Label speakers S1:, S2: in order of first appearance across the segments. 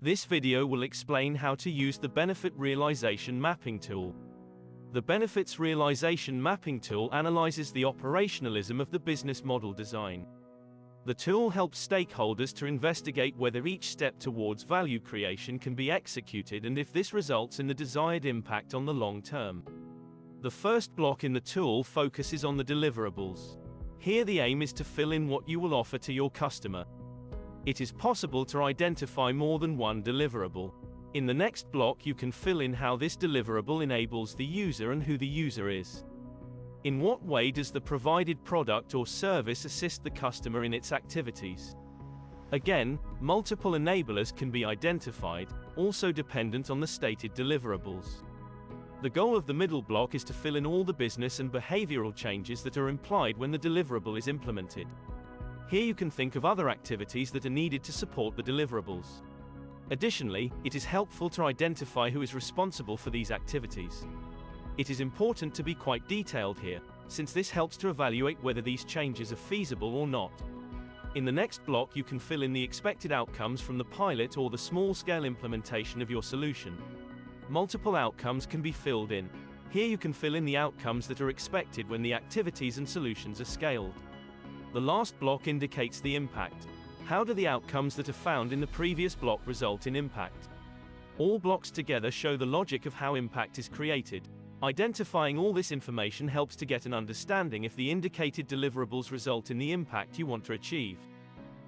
S1: This video will explain how to use the Benefit Realization Mapping tool. The Benefits Realization Mapping tool analyzes the operationalism of the business model design. The tool helps stakeholders to investigate whether each step towards value creation can be executed and if this results in the desired impact on the long term. The first block in the tool focuses on the deliverables. Here the aim is to fill in what you will offer to your customer. It is possible to identify more than one deliverable. In the next block you can fill in how this deliverable enables the user and who the user is. In what way does the provided product or service assist the customer in its activities? Again, multiple enablers can be identified, also dependent on the stated deliverables. The goal of the middle block is to fill in all the business and behavioral changes that are implied when the deliverable is implemented. Here you can think of other activities that are needed to support the deliverables. Additionally, it is helpful to identify who is responsible for these activities. It is important to be quite detailed here, since this helps to evaluate whether these changes are feasible or not. In the next block you can fill in the expected outcomes from the pilot or the small-scale implementation of your solution. Multiple outcomes can be filled in. Here you can fill in the outcomes that are expected when the activities and solutions are scaled. The last block indicates the impact. How do the outcomes that are found in the previous block result in impact? All blocks together show the logic of how impact is created. Identifying all this information helps to get an understanding if the indicated deliverables result in the impact you want to achieve.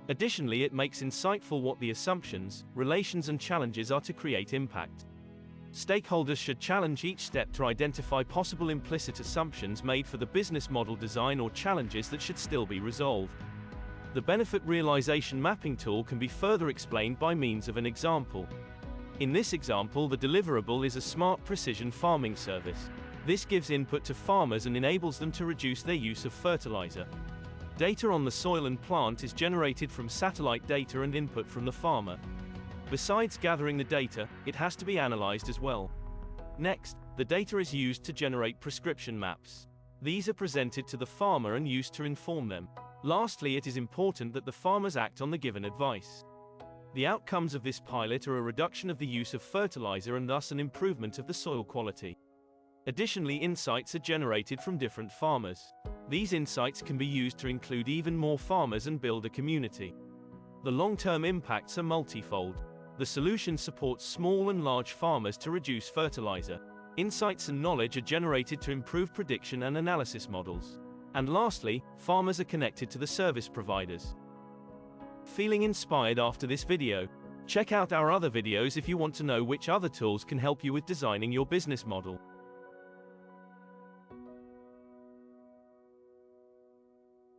S1: Additionally, it makes insightful what the assumptions, relations and challenges are to create impact. Stakeholders should challenge each step to identify possible implicit assumptions made for the business model design or challenges that should still be resolved. The Benefit Realization Mapping tool can be further explained by means of an example. In this example, the deliverable is a smart precision farming service. This gives input to farmers and enables them to reduce their use of fertilizer. Data on the soil and plant is generated from satellite data and input from the farmer. Besides gathering the data, it has to be analyzed as well. Next, the data is used to generate prescription maps. These are presented to the farmer and used to inform them. Lastly, it is important that the farmers act on the given advice. The outcomes of this pilot are a reduction of the use of fertilizer and thus an improvement of the soil quality. Additionally, insights are generated from different farmers. These insights can be used to include even more farmers and build a community. The long-term impacts are multifold. The solution supports small and large farmers to reduce fertilizer. Insights and knowledge are generated to improve prediction and analysis models. And lastly, farmers are connected to the service providers. Feeling inspired after this video? Check out our other videos if you want to know which other tools can help you with designing your business model.